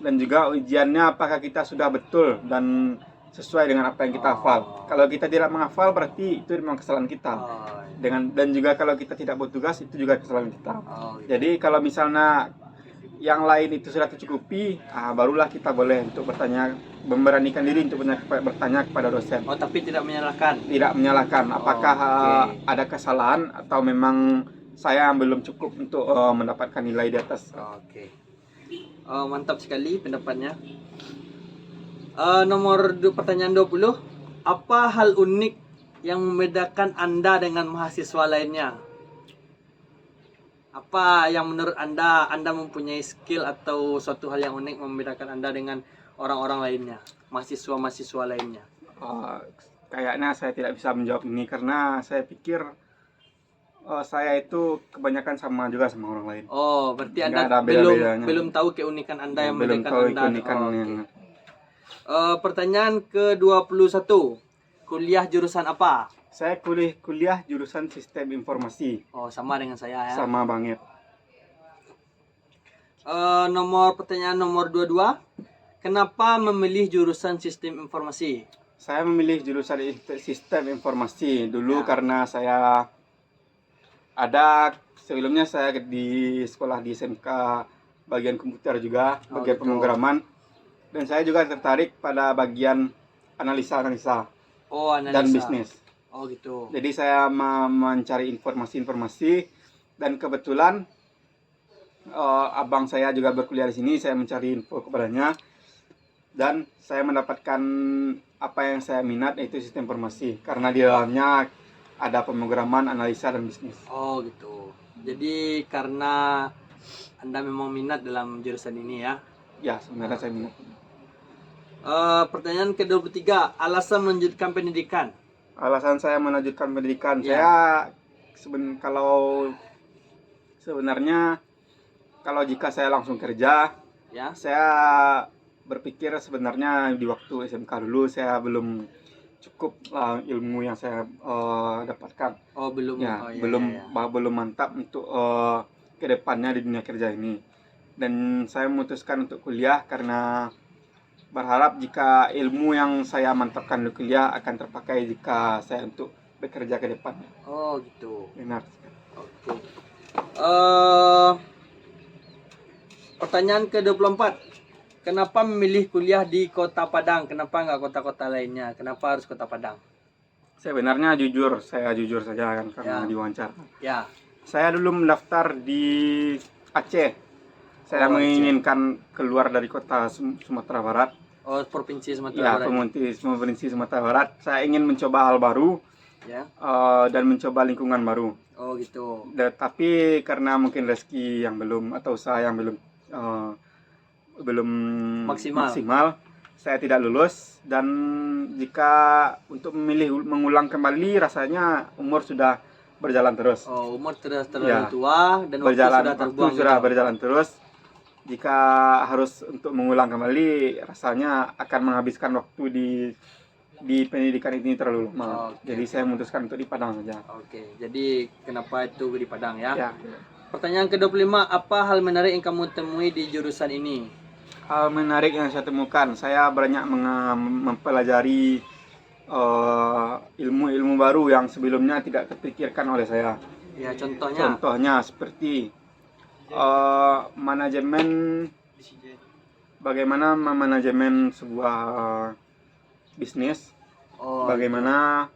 S2: dan juga ujiannya apakah kita sudah betul dan sesuai dengan apa yang kita hafal. Kalau kita tidak menghafal berarti itu memang kesalahan kita. Dan juga kalau kita tidak buat tugas itu juga kesalahan kita.
S1: Gitu.
S2: Jadi kalau misalnya yang lain itu sudah tercukupi, barulah kita boleh untuk memberanikan diri untuk bertanya kepada dosen.
S1: Oh, tapi tidak menyalahkan.
S2: Tidak menyalahkan apakah ada kesalahan atau memang saya belum cukup untuk mendapatkan nilai di atas.
S1: Oke. Mantap sekali pendapatnya. Pertanyaan 20. Apa hal unik yang membedakan Anda dengan mahasiswa lainnya? Apa yang menurut Anda mempunyai skill atau suatu hal yang unik membedakan Anda dengan orang-orang lainnya, mahasiswa lainnya?
S2: Kayaknya saya tidak bisa menjawab ini karena saya pikir saya itu kebanyakan sama juga sama orang lain.
S1: Oh, berarti Anda
S2: Nggak ada beda-bedanya.
S1: belum tahu keunikan Anda yang
S2: Belum
S1: membedakan
S2: tahu
S1: Anda.
S2: keunikan
S1: Oh,
S2: yang
S1: oke. Pertanyaan ke-21. Kuliah jurusan apa?
S2: saya kuliah jurusan sistem informasi.
S1: Oh, sama dengan saya ya.
S2: Sama banget.
S1: Pertanyaan nomor 22. Kenapa memilih jurusan sistem informasi?
S2: Saya memilih jurusan sistem informasi dulu karena saya sebelumnya saya di sekolah di SMK bagian komputer juga, bagian pemrograman, dan saya juga tertarik pada bagian analisa dan bisnis.
S1: Oh, gitu.
S2: Jadi saya mencari informasi dan kebetulan abang saya juga berkuliah di sini, saya mencari info kepadanya dan saya mendapatkan apa yang saya minat, yaitu sistem informasi karena di dalamnya ada pemrograman, analisa dan bisnis.
S1: Oh, gitu. Jadi karena Anda memang minat dalam jurusan ini ya?
S2: Ya, sebenarnya saya minat.
S1: Pertanyaan ke-23. Alasan melanjutkan pendidikan?
S2: Alasan saya melanjutkan pendidikan,
S1: Ya.
S2: saya sebenarnya kalau jika saya langsung kerja,
S1: Ya.
S2: saya berpikir sebenarnya di waktu SMK dulu saya belum cukup ilmu yang saya dapatkan.
S1: Oh, belum.
S2: Ya,
S1: Oh, ya,
S2: belum
S1: ya, ya.
S2: belum mantap untuk kedepannya di dunia kerja ini. Dan saya memutuskan untuk kuliah karena berharap jika ilmu yang saya mantapkan di kuliah akan terpakai jika saya untuk bekerja ke depan.
S1: Oh, gitu.
S2: Benar.
S1: Oke. Eh, Pertanyaan ke-24. Kenapa memilih kuliah di Kota Padang? Kenapa nggak kota-kota lainnya? Kenapa harus Kota Padang?
S2: Sebenarnya saya jujur saja kan karena
S1: Ya.
S2: diwawancara.
S1: Ya.
S2: Saya dulu mendaftar di Aceh. Saya
S1: Oh, Aceh.
S2: menginginkan keluar dari kota Sumatera Barat.
S1: Oh, Provinsi Sumatera
S2: Ya,
S1: Barat.
S2: provinsi Sumatera Barat. Saya ingin mencoba hal baru
S1: Ya.
S2: dan mencoba lingkungan baru.
S1: Oh, gitu.
S2: Tapi karena mungkin rezeki yang belum atau usaha yang belum maksimal, saya tidak lulus. Dan jika untuk mengulang kembali, rasanya umur sudah berjalan terus.
S1: Oh, umur sudah terlalu
S2: Ya.
S1: tua dan waktu sudah terbuang.
S2: Waktu sudah
S1: gitu.
S2: berjalan terus. Jika harus untuk mengulang kembali, rasanya akan menghabiskan waktu di pendidikan ini terlalu lama.
S1: Oke,
S2: Jadi
S1: oke.
S2: saya memutuskan untuk di Padang saja.
S1: Oke, jadi kenapa itu di Padang ya?
S2: Ya.
S1: Pertanyaan ke-25, apa hal menarik yang kamu temui di jurusan ini?
S2: Hal menarik yang saya temukan, saya banyak mempelajari ilmu-ilmu baru yang sebelumnya tidak terpikirkan oleh saya.
S1: Ya, contohnya.
S2: Contohnya seperti manajemen, bagaimana memanajemen sebuah bisnis,
S1: Oh,
S2: bagaimana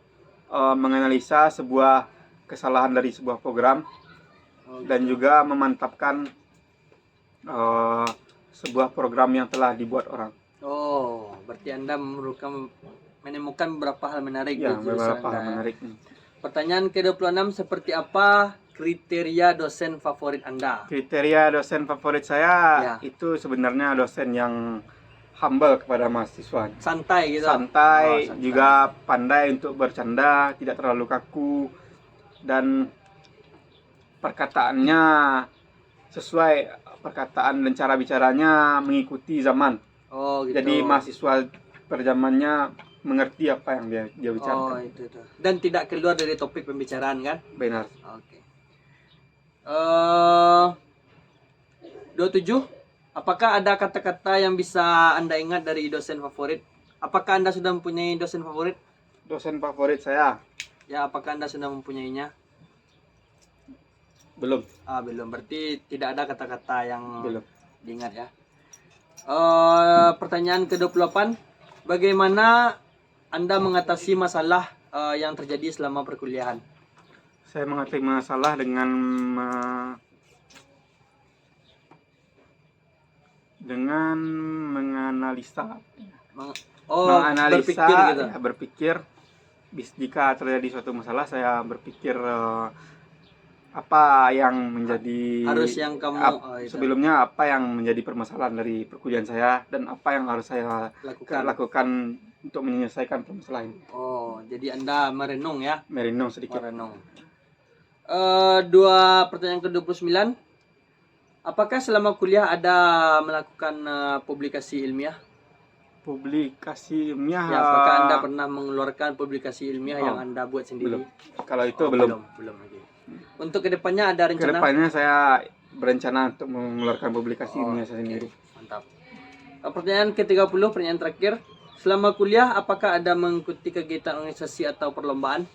S2: menganalisa sebuah kesalahan dari sebuah program, dan juga memantapkan sebuah program yang telah dibuat orang.
S1: Oh, berarti Anda menemukan beberapa hal menarik
S2: Ya,
S1: di jurusan
S2: beberapa hal
S1: Anda.
S2: menarik.
S1: Pertanyaan ke-26, seperti apa kriteria dosen favorit Anda?
S2: Kriteria dosen favorit saya
S1: Ya.
S2: itu sebenarnya dosen yang humble kepada mahasiswa.
S1: Santai gitu.
S2: Santai,
S1: Oh, santai.
S2: juga pandai untuk bercanda, tidak terlalu kaku, dan perkataannya sesuai, perkataan dan cara bicaranya mengikuti zaman.
S1: Oh, gitu.
S2: Jadi mahasiswa perzamannya mengerti apa yang dia
S1: Oh,
S2: bicarakan.
S1: itu. Dan tidak keluar dari topik pembicaraan kan?
S2: Benar.
S1: Oke. 27. Apakah ada kata-kata yang bisa Anda ingat dari dosen favorit? Apakah Anda sudah mempunyai dosen favorit?
S2: Dosen favorit saya
S1: Ya, apakah Anda sudah mempunyainya?
S2: belum.
S1: Belum. Berarti tidak ada kata-kata yang
S2: Belum.
S1: diingat ya. Pertanyaan ke-28. Bagaimana Anda mengatasi masalah yang terjadi selama perkuliahan?
S2: Saya mengatasi masalah dengan menganalisa,
S1: Berpikir gitu.
S2: ya, berpikir. Jika terjadi suatu masalah, saya berpikir apa yang menjadi
S1: Harus yang kamu itu.
S2: sebelumnya, apa yang menjadi permasalahan dari perkuliahan saya dan apa yang harus saya lakukan untuk menyelesaikan permasalahan ini.
S1: Oh, jadi Anda merenung ya?
S2: Merenung sedikit.
S1: Merenung. Dua pertanyaan ke-29. Apakah selama kuliah ada melakukan publikasi ilmiah?
S2: Publikasi ilmiah.
S1: Ya, apakah Anda pernah mengeluarkan publikasi ilmiah yang Anda buat sendiri?
S2: Belum. Kalau itu belum
S1: lagi. Untuk kedepannya ada rencana?
S2: Kedepannya saya berencana untuk mengeluarkan publikasi ilmiah saya sendiri.
S1: Mantap. Pertanyaan ke-30, pertanyaan terakhir. Selama kuliah, apakah ada mengikuti kegiatan organisasi atau perlombaan?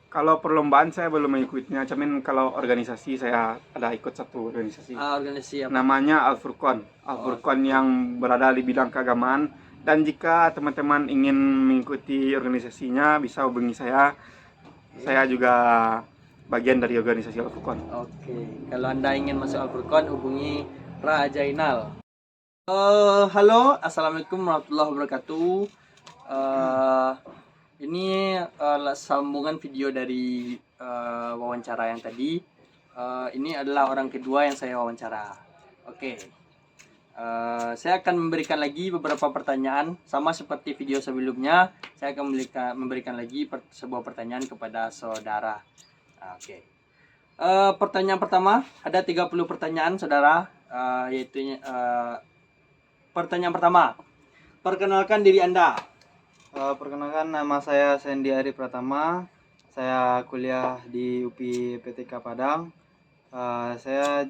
S2: Kalau perlombaan saya belum mengikutinya, cuman kalau organisasi saya ada ikut satu organisasi.
S1: Organisasi apa?
S2: Namanya Al-Furqan. Al-Furqan yang berada di bidang keagamaan. Dan jika teman-teman ingin mengikuti organisasinya, bisa hubungi saya. Saya juga bagian dari organisasi Al-Furqan.
S1: Oke, kalau Anda ingin masuk Al-Furqan, hubungi Rajainal. Halo, assalamualaikum warahmatullahi wabarakatuh. Ini sambungan video dari wawancara yang tadi. Ini adalah orang kedua yang saya wawancara. Oke. Saya akan memberikan lagi beberapa pertanyaan sama seperti video sebelumnya. Saya akan memberikan lagi sebuah pertanyaan kepada saudara. Oke. Pertanyaan pertama, ada 30 pertanyaan saudara, yaitu pertanyaan pertama. Perkenalkan diri Anda.
S3: Perkenalkan, nama saya Sandy Ari Pratama. Saya kuliah di UPI PTK Padang.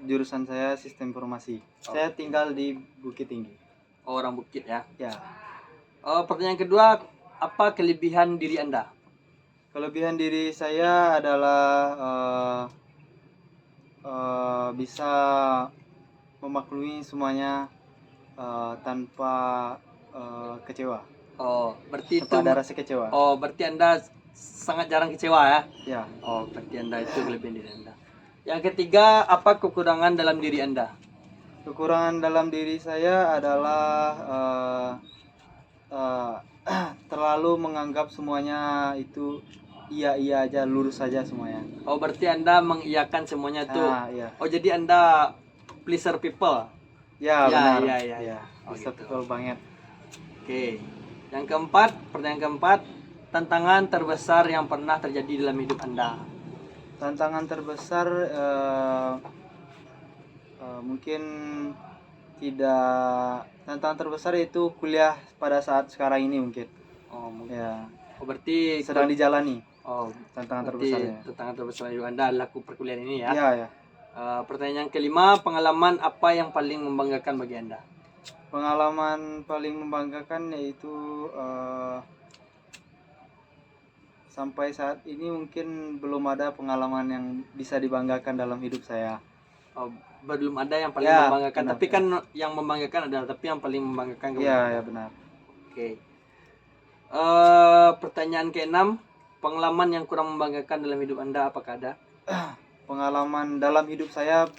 S3: Jurusan saya Sistem Informasi. Saya tinggal di Bukit Tinggi.
S1: Oh, orang Bukit ya.
S3: Ya.
S1: Pertanyaan kedua, apa kelebihan diri Anda?
S3: Kelebihan diri saya adalah bisa memaklumi semuanya tanpa kecewa.
S1: Oh, berarti itu.
S3: Tanpa ada rasa kecewa.
S1: Oh, berarti Anda sangat jarang kecewa ya?
S3: Ya.
S1: Oh, berarti Anda itu kelebihan diri Anda. Yang ketiga, apa kekurangan dalam diri Anda?
S3: Kekurangan dalam diri saya adalah terlalu menganggap semuanya itu iya aja, lurus saja semuanya.
S1: Oh, berarti Anda mengiyakan semuanya tuh.
S3: Iya.
S1: Oh, jadi Anda pleaser people.
S3: Ya, benar.
S1: Ya. Oh,
S3: Bisa
S1: gitu.
S3: betul banget.
S1: Oke. Yang keempat, pertanyaan keempat, tantangan terbesar yang pernah terjadi dalam hidup Anda.
S3: Tantangan terbesar mungkin tidak. Tantangan terbesar itu kuliah pada saat sekarang ini mungkin.
S1: Oh, mungkin.
S3: Ya.
S1: Oh, berarti
S3: Sedang dijalani.
S1: Oh,
S3: Tantangan
S1: berarti
S3: terbesarnya.
S1: tantangan terbesar hidup Anda adalah perkuliahan ini ya.
S3: Ya.
S1: Pertanyaan kelima, pengalaman apa yang paling membanggakan bagi Anda?
S3: Pengalaman paling membanggakan yaitu sampai saat ini mungkin belum ada pengalaman yang bisa dibanggakan dalam hidup saya.
S1: Oh, belum ada yang paling
S3: Ya,
S1: membanggakan,
S3: benar,
S1: tapi kan yang membanggakan adalah tapi yang paling membanggakan kepada
S3: Iya,
S1: Anda.
S3: ya benar.
S1: Oke. Pertanyaan keenam, pengalaman yang kurang membanggakan dalam hidup Anda apakah ada?
S3: Pengalaman dalam hidup saya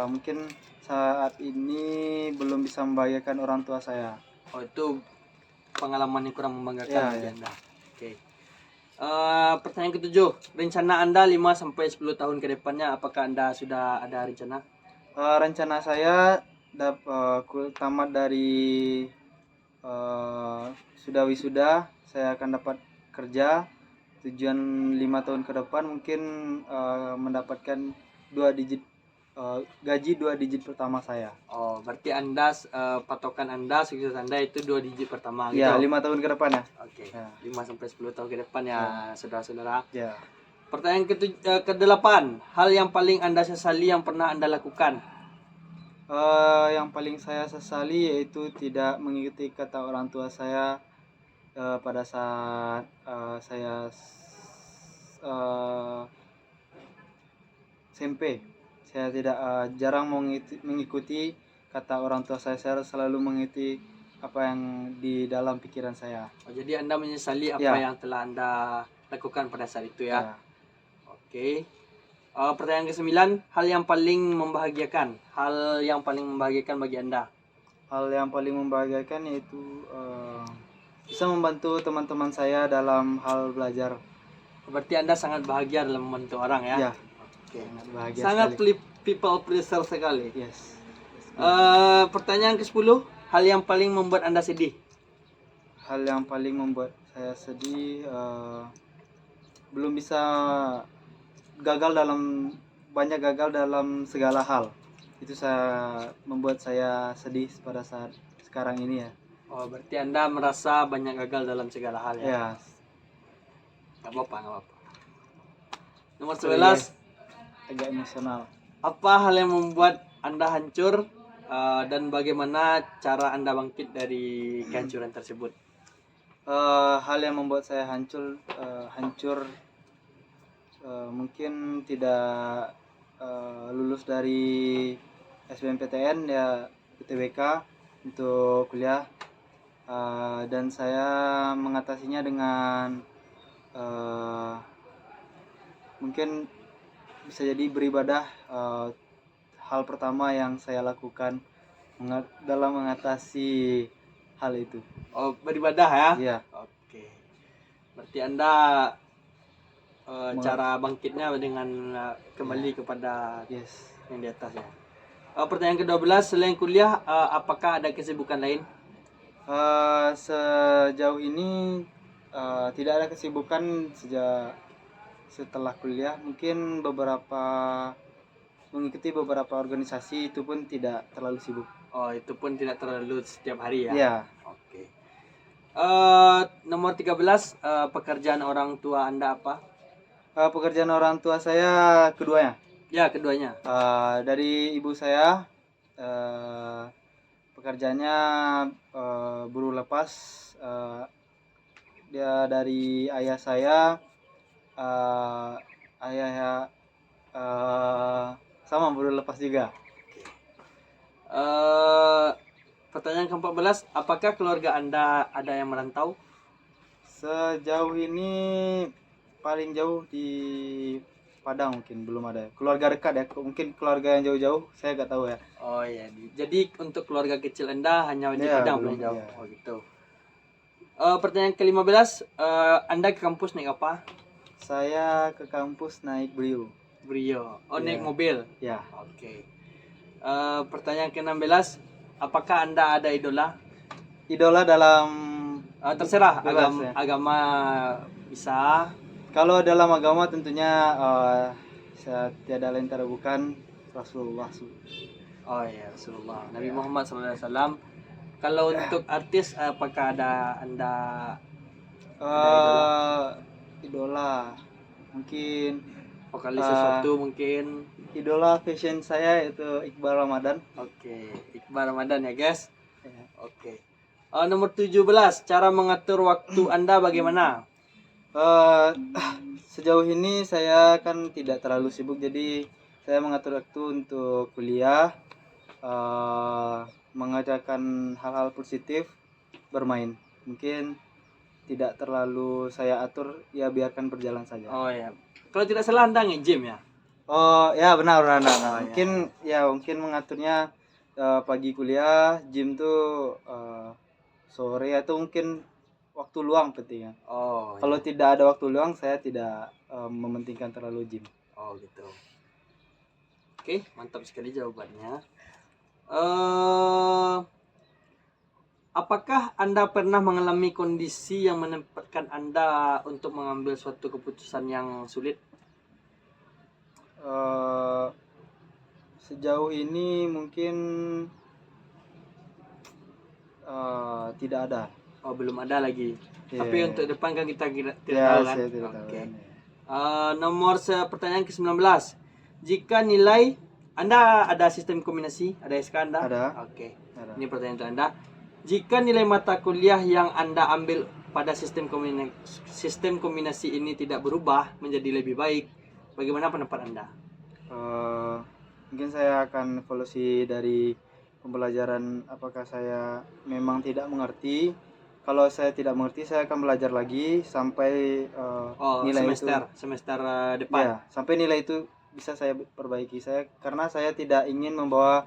S3: mungkin saat ini belum bisa membahagiakan orang tua saya.
S1: Oh, itu pengalaman yang kurang membanggakan
S3: Ya,
S1: bagi
S3: ya.
S1: Anda. Oke. Pertanyaan ketujuh, rencana Anda 5 sampai 10 tahun ke depannya apakah Anda sudah ada rencana?
S3: Rencana saya tamat dari sudah wisuda, saya akan dapat kerja. Tujuan 5 tahun ke depan mungkin mendapatkan 2 digit gaji 2 digit pertama saya.
S1: Oh, berarti Anda patokan Anda, sukses Anda itu 2 digit pertama gitu.
S3: Ya, 5 tahun ke depan ya.
S1: Oke.
S3: Ya.
S1: 5 sampai 10 tahun ke depan ya, saudara-saudara.
S3: Ya.
S1: Pertanyaan ke-8, hal yang paling Anda sesali yang pernah Anda lakukan?
S3: Yang paling saya sesali yaitu tidak mengikuti kata orang tua saya pada saat saya SMP. Saya tidak jarang mengikuti kata orang tua saya. Saya selalu mengikuti apa yang di dalam pikiran saya.
S1: Oh, jadi Anda menyesali apa
S3: Ya.
S1: yang telah Anda lakukan pada saat itu ya?
S3: Ya.
S1: Oke. Pertanyaan ke-9, hal yang paling membahagiakan. Hal yang paling membahagiakan bagi Anda.
S3: Hal yang paling membahagiakan yaitu bisa membantu teman-teman saya dalam hal belajar.
S1: Berarti Anda sangat bahagia dalam membantu orang ya?
S3: Ya.
S1: Oke.
S3: Sangat bahagia
S1: Sangat
S3: sekali.
S1: people pleaser sekali.
S3: Yes.
S1: Pertanyaan ke-10, hal yang paling membuat Anda sedih.
S3: Hal yang paling membuat saya sedih belum bisa banyak gagal dalam segala hal. Itu membuat saya sedih pada saat sekarang ini ya.
S1: Oh, berarti Anda merasa banyak gagal dalam segala hal ya?
S3: Ya.
S1: Gak apa-apa. Nomor
S3: Sorry,
S1: 11,
S3: agak emosional.
S1: apa hal yang membuat Anda hancur dan bagaimana cara Anda bangkit dari kehancuran tersebut?
S3: Hal yang membuat saya hancur mungkin tidak lulus dari SBMPTN ya, UTBK untuk kuliah, dan saya mengatasinya dengan mungkin bisa jadi beribadah. Hal pertama yang saya lakukan dalam mengatasi hal itu.
S1: Oh, beribadah ya?
S3: Iya.
S1: Oke. Berarti Anda cara bangkitnya dengan kembali kepada
S3: Yes.
S1: yang di atas ya. Pertanyaan ke-12, selain kuliah, apakah ada kesibukan lain?
S3: Sejauh ini tidak ada kesibukan setelah kuliah. Mungkin mengikuti beberapa organisasi, itu pun tidak terlalu sibuk.
S1: Oh, itu pun tidak terlalu setiap hari ya?
S3: Ya,
S1: Oke. Nomor 13, pekerjaan orang tua Anda apa?
S3: pekerjaan orang tua saya keduanya.
S1: Ya, keduanya.
S3: Dari ibu saya pekerjaannya buruh lepas. Dia dari ayah saya, ayah sama buruh lepas juga.
S1: Pertanyaan ke-14, apakah keluarga Anda ada yang merantau?
S3: Sejauh ini paling jauh di Padang, mungkin belum ada. Keluarga dekat ya, mungkin keluarga yang jauh-jauh saya nggak tahu ya.
S1: Oh iya, jadi untuk keluarga kecil Anda hanya di
S3: Ya,
S1: Padang
S3: belum,
S1: paling jauh.
S3: ya.
S1: Oh gitu. Pertanyaan ke-15, Anda ke kampus naik apa?
S3: Saya ke kampus naik Brio.
S1: Brio. Oh,
S3: Ya.
S1: naik mobil.
S3: Ya.
S1: Oke. Pertanyaan ke-16, apakah Anda ada idola?
S3: Idola dalam
S1: Terserah
S3: bebas, ya.
S1: agama bisa.
S3: Kalau dalam agama tentunya tiada lain tiada bukan Rasulullah.
S1: Oh iya, Rasulullah. Nabi Muhammad SAW. Kalau untuk artis, apakah ada Anda idola?
S3: Idola mungkin
S1: Vokalis sesuatu mungkin?
S3: idola fashion saya itu Iqbal Ramadan.
S1: Oke, Iqbal Ramadan ya guys.
S3: Ya.
S1: Oke. Nomor 17, cara mengatur waktu Anda bagaimana?
S3: Sejauh ini saya kan tidak terlalu sibuk, jadi saya mengatur waktu untuk kuliah, mengajarkan hal-hal positif, bermain. Mungkin tidak terlalu saya atur, ya biarkan berjalan saja.
S1: Oh ya. Kalau tidak salah Anda nge-gym ya?
S3: Oh ya, benar.
S1: Oh,
S3: Mungkin mungkin mengaturnya pagi kuliah, gym tuh sore, atau mungkin waktu luang pentingnya.
S1: Oh.
S3: Kalau tidak ada waktu luang, saya tidak mementingkan terlalu gym.
S1: Oh gitu. Oke, mantap sekali jawabannya. Apakah Anda pernah mengalami kondisi yang menempatkan Anda untuk mengambil suatu keputusan yang sulit?
S3: Sejauh ini mungkin tidak ada.
S1: Oh, belum ada lagi.
S3: Yeah.
S1: Tapi untuk depan kan kita tidak
S3: Ya,
S1: tahu kan?
S3: saya tidak tahu.
S1: Oke. Pertanyaan ke-19. Jika nilai Anda ada sistem kombinasi, ada SK Anda?
S3: Ada.
S1: Oke.
S3: Ada.
S1: Ini pertanyaan untuk Anda. Jika nilai mata kuliah yang Anda ambil pada sistem kombinasi ini tidak berubah menjadi lebih baik, bagaimana pendapat Anda?
S3: Mungkin saya akan evaluasi dari pembelajaran, apakah saya memang tidak mengerti. Kalau saya tidak mengerti, saya akan belajar lagi sampai nilai
S1: semester depan.
S3: Ya, sampai nilai itu bisa saya perbaiki. Karena saya tidak ingin membawa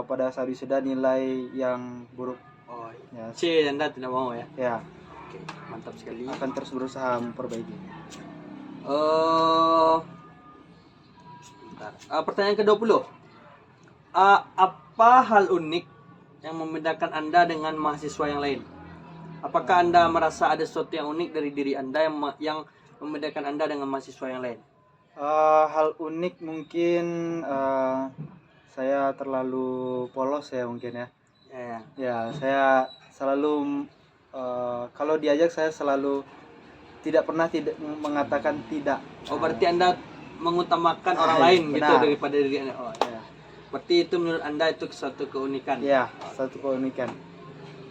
S3: pada saat wisuda nilai yang buruk.
S1: Oh,
S3: Ya.
S1: C Anda tidak mau ya?
S3: Ya,
S1: Oke, mantap sekali.
S3: akan terus berusaha memperbaiki.
S1: Pertanyaan ke-20. Apa hal unik yang membedakan Anda dengan mahasiswa yang lain? Apakah Anda merasa ada sesuatu yang unik dari diri Anda yang membedakan Anda dengan mahasiswa yang lain?
S3: Hal unik mungkin saya terlalu polos ya mungkin ya.
S1: Ya.
S3: Ya, saya selalu kalau diajak saya selalu tidak pernah tidak mengatakan tidak.
S1: Oh, berarti Anda mengutamakan orang lain gitu
S3: benar.
S1: daripada diri Anda. Oh,
S3: Ya.
S1: berarti itu menurut Anda itu suatu keunikan.
S3: Ya, satu keunikan.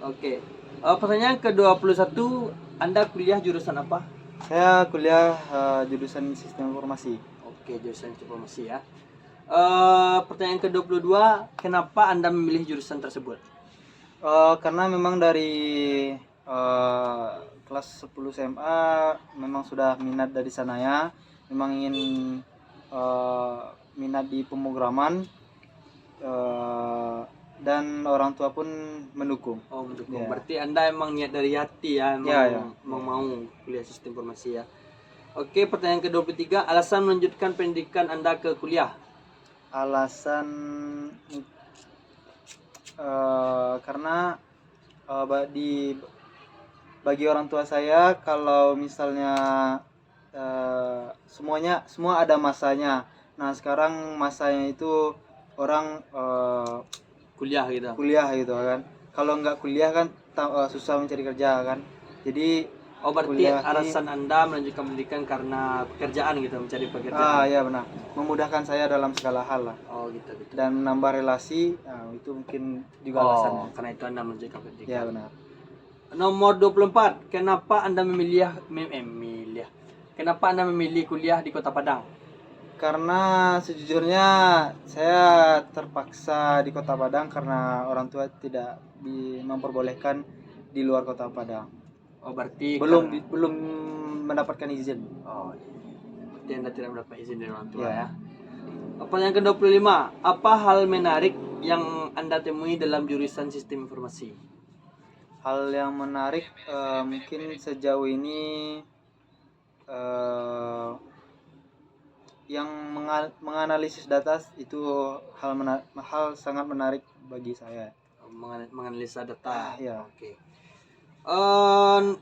S1: Oke. Pertanyaan ke-21, Anda kuliah jurusan apa?
S3: Saya kuliah jurusan Sistem Informasi.
S1: Oke, jurusan informasi ya. Pertanyaan ke-22, kenapa Anda memilih jurusan tersebut?
S3: Karena memang dari kelas 10 SMA memang sudah minat dari sana ya. Memang ingin minat di pemrograman, dan orang tua pun mendukung.
S1: Oh, mendukung.
S3: Ya.
S1: Berarti Anda emang niat dari hati ya, mau kuliah sistem informasi ya. Oke, pertanyaan ke-23, alasan melanjutkan pendidikan Anda ke kuliah.
S3: alasan karena bagi orang tua saya, kalau misalnya semua ada masanya. Nah, sekarang masanya itu orang
S1: Kuliah gitu.
S3: kuliah gitu kan. Kalau nggak kuliah kan susah mencari kerja kan. Jadi
S1: Oh, berarti
S3: kuliah ini-
S1: alasan Anda melanjutkan pendidikan karena pekerjaan gitu, mencari pekerjaan.
S3: ya benar, memudahkan saya dalam segala hal lah,
S1: Oh, gitu gitu.
S3: dan menambah relasi. Itu mungkin juga
S1: Oh,
S3: alasannya.
S1: karena itu Anda melanjutkan pendidikan.
S3: Ya benar.
S1: Nomor 24, kenapa Anda memilih kenapa Anda memilih kuliah di Kota Padang?
S3: Karena sejujurnya saya terpaksa di Kota Padang karena orang tua tidak memperbolehkan di luar Kota Padang.
S1: Oh, berarti
S3: Belum mendapatkan izin.
S1: Oh, berarti Anda tidak mendapat izin dari orang tua
S3: Ya.
S1: ya. Pertanyaan ke-25, apa hal menarik yang Anda temui dalam jurusan Sistem Informasi?
S3: Hal yang menarik mungkin sejauh ini yang menganalisis data itu hal sangat menarik bagi saya.
S1: Menganalisa data.
S3: Ya.
S1: Oke.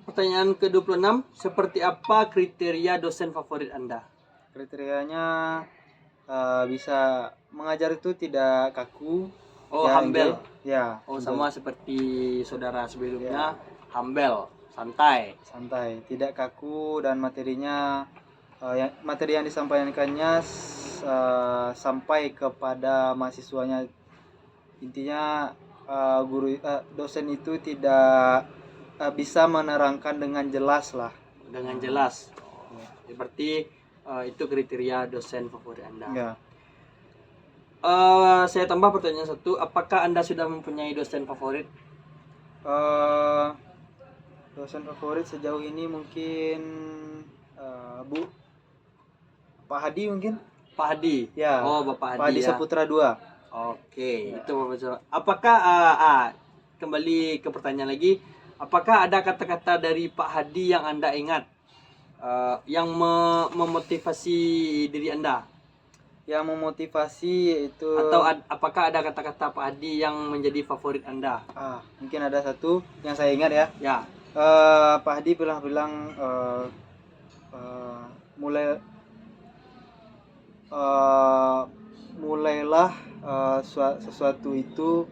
S1: Pertanyaan ke-26, seperti apa kriteria dosen favorit Anda?
S3: Kriterianya bisa mengajar itu tidak kaku.
S1: Oh,
S3: ya,
S1: humble.
S3: Ya.
S1: Oh,
S3: humble.
S1: sama seperti saudara sebelumnya, humble, santai.
S3: Santai, tidak kaku, dan materinya materi yang disampaikannya sampai kepada mahasiswanya. Intinya dosen itu tidak bisa menerangkan dengan jelas lah.
S1: Dengan jelas. Ya, berarti itu kriteria dosen favorit Anda.
S3: Ya.
S1: Saya tambah pertanyaan satu, apakah Anda sudah mempunyai dosen favorit?
S3: Dosen favorit sejauh ini mungkin Pak Hadi mungkin.
S1: Pak Hadi.
S3: Ya.
S1: Oh, Bapak Hadi.
S3: Pak Hadi
S1: ya.
S3: Saputra 2.
S1: Oke, itu Bapak Saputra. Apakah kembali ke pertanyaan lagi, apakah ada kata-kata dari Pak Hadi yang Anda ingat yang memotivasi diri Anda?
S3: Yang memotivasi itu,
S1: Atau apakah ada kata-kata Pak Hadi yang menjadi favorit Anda?
S3: mungkin ada satu yang saya ingat ya.
S1: Ya.
S3: Pak Hadi bilang mulailah sesuatu itu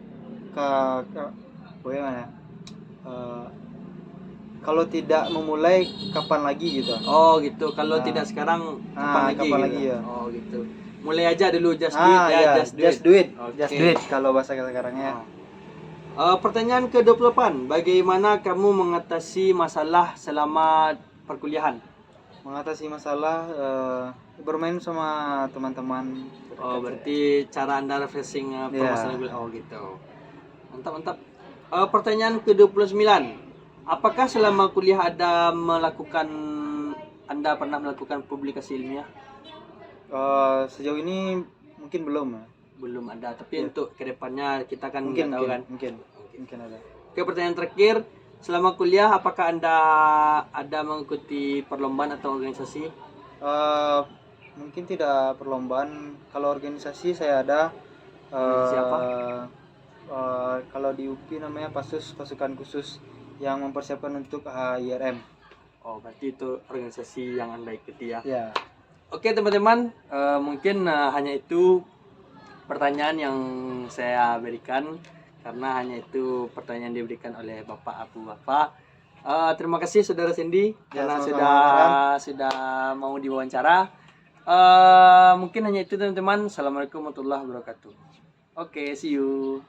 S3: bagaimana? Kalau tidak memulai, kapan lagi gitu.
S1: Oh gitu. Kalau tidak sekarang, kapan lagi?
S3: Kapan
S1: gitu?
S3: lagi ya.
S1: Oh gitu. Mulai aja dulu, just do it ya,
S3: Ya,
S1: just do it.
S3: just
S1: Oke.
S3: do it kalau bahasa sekarangnya.
S1: Pertanyaan ke-28, bagaimana kamu mengatasi masalah selama perkuliahan?
S3: Mengatasi masalah bermain sama teman-teman.
S1: Oh, berarti cara Anda refreshing permasalahan kuliah. Oh gitu. Mantap, mantap. Pertanyaan ke-29, apakah selama kuliah Anda pernah melakukan publikasi ilmiah?
S3: Sejauh ini mungkin belum ya.
S1: Belum ada, tapi untuk kedepannya kita kan
S3: Mungkin
S1: nggak tahu kan.
S3: mungkin ada.
S1: Oke, pertanyaan terakhir, selama kuliah apakah Anda ada mengikuti perlombaan atau organisasi?
S3: Mungkin tidak perlombaan. Kalau organisasi saya ada.
S1: Organisasi apa?
S3: Kalau di UPI namanya pasukan khusus yang mempersiapkan untuk HIRM.
S1: Oh, berarti itu organisasi yang Anda ikuti ya.
S3: Ya.
S1: Oke teman-teman, mungkin hanya itu pertanyaan yang saya berikan, karena hanya itu pertanyaan diberikan oleh Bapak Abu Wafa. Terima kasih Saudara Cindy karena sudah mau diwawancara. Mungkin hanya itu teman-teman. Assalamualaikum warahmatullahi wabarakatuh. Oke, see you.